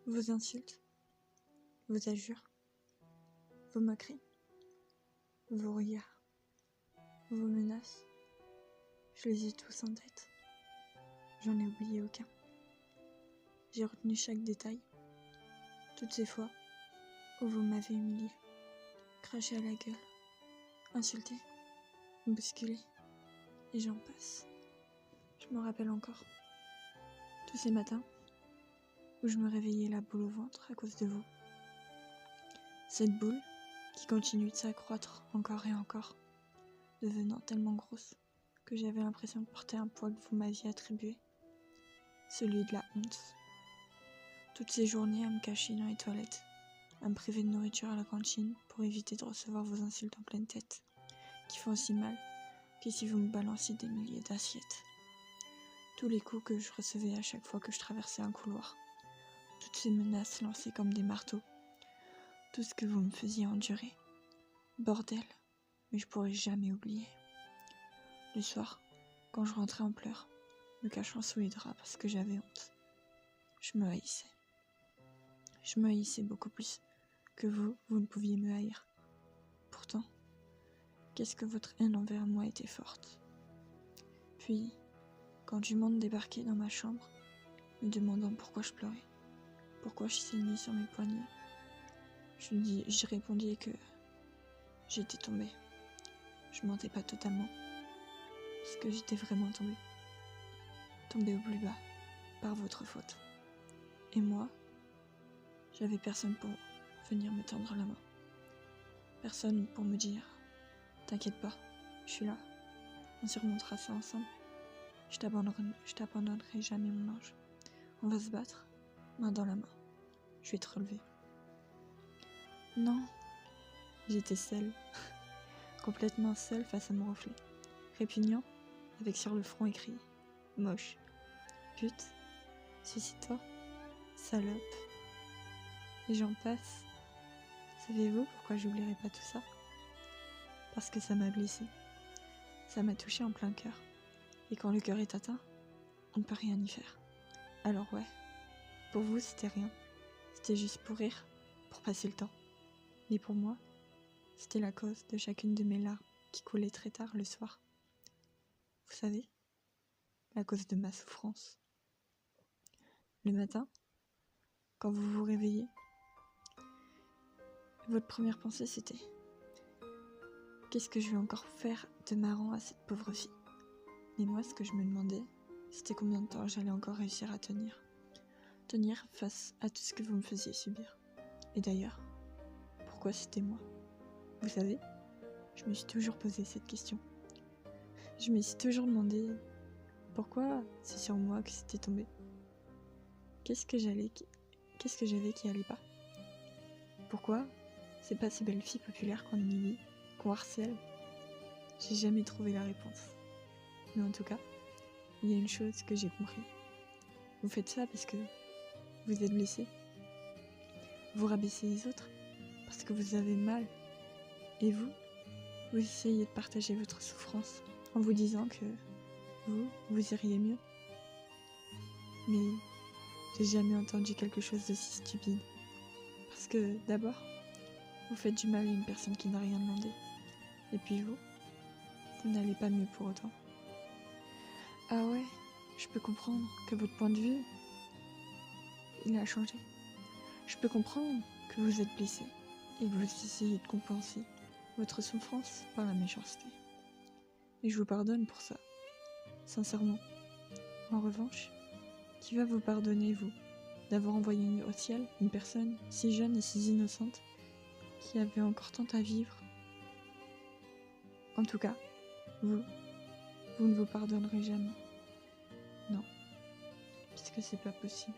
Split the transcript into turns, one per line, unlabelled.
Vos insultes, vos injures, vos moqueries, vos regards, vos menaces, je les ai tous en tête. J'en ai oublié aucun. J'ai retenu chaque détail. Toutes ces fois où vous m'avez humilié, craché à la gueule, insulté, bousculé, et j'en passe. Je me rappelle encore. Tous ces matins où je me réveillais la boule au ventre à cause de vous. Cette boule qui continue de s'accroître encore et encore, devenant tellement grosse que j'avais l'impression de porter un poids que vous m'aviez attribué, celui de la honte. Toutes ces journées à me cacher dans les toilettes, à me priver de nourriture à la cantine pour éviter de recevoir vos insultes en pleine tête, qui font aussi mal que si vous me balanciez des milliers d'assiettes. Tous les coups que je recevais à chaque fois que je traversais un couloir, toutes ces menaces lancées comme des marteaux, tout ce que vous me faisiez endurer. Bordel, mais je pourrai jamais oublier. Le soir, quand je rentrais en pleurs, me cachant sous les draps parce que j'avais honte, je me haïssais. Je me haïssais beaucoup plus que vous ne pouviez me haïr. Pourtant, qu'est-ce que votre haine envers moi était forte. Puis, quand Dumont débarquait dans ma chambre, me demandant pourquoi je pleurais, pourquoi je saignais sur mes poignets, je répondais que j'étais tombée. Je mentais pas totalement, parce que j'étais vraiment tombée. Tombée au plus bas, par votre faute. Et moi, j'avais personne pour venir me tendre la main. Personne pour me dire « T'inquiète pas, je suis là, on surmontera ça ensemble. Je t'abandonnerai jamais, mon ange. On va se battre, main dans la main. Je vais te relever. » Non, j'étais seule, complètement seule face à mon reflet. Répugnant, avec sur le front écrit « Moche, pute, suicide-toi, salope. » Et j'en passe. Savez-vous pourquoi j'oublierai pas tout ça? Parce que ça m'a blessée. Ça m'a touchée en plein cœur. Et quand le cœur est atteint, on ne peut rien y faire. Alors ouais, pour vous c'était rien. C'était juste pour rire, pour passer le temps. Mais pour moi, c'était la cause de chacune de mes larmes qui coulaient très tard le soir. Vous savez, la cause de ma souffrance. Le matin, quand vous vous réveillez, votre première pensée c'était « Qu'est-ce que je vais encore faire de marrant à cette pauvre fille ?» Mais moi, ce que je me demandais, c'était combien de temps j'allais encore réussir à tenir. Tenir face à tout ce que vous me faisiez subir. Et d'ailleurs, pourquoi c'était moi? Vous savez, je me suis toujours posé cette question. Je me suis toujours demandé pourquoi c'est sur moi que c'était tombé. Qu'est-ce que j'avais qui allait pas? Pourquoi c'est pas ces belles filles populaires qu'on humilie, qu'on harcèle? J'ai jamais trouvé la réponse. Mais en tout cas, il y a une chose que j'ai compris. Vous faites ça parce que vous êtes blessé. Vous rabaissez les autres parce que vous avez mal. Et vous essayez de partager votre souffrance en vous disant que vous iriez mieux. Mais j'ai jamais entendu quelque chose d'aussi stupide. Parce que d'abord, vous faites du mal à une personne qui n'a rien demandé. Et puis vous n'allez pas mieux pour autant. Ah ouais, je peux comprendre que votre point de vue, il a changé. Je peux comprendre que vous êtes blessé et que vous essayez de compenser votre souffrance par la méchanceté. Et je vous pardonne pour ça, sincèrement. En revanche, qui va vous pardonner, vous, d'avoir envoyé au ciel une personne si jeune et si innocente qui avait encore tant à vivre? En tout cas, vous ne vous pardonnerez jamais. Non, puisque c'est pas possible.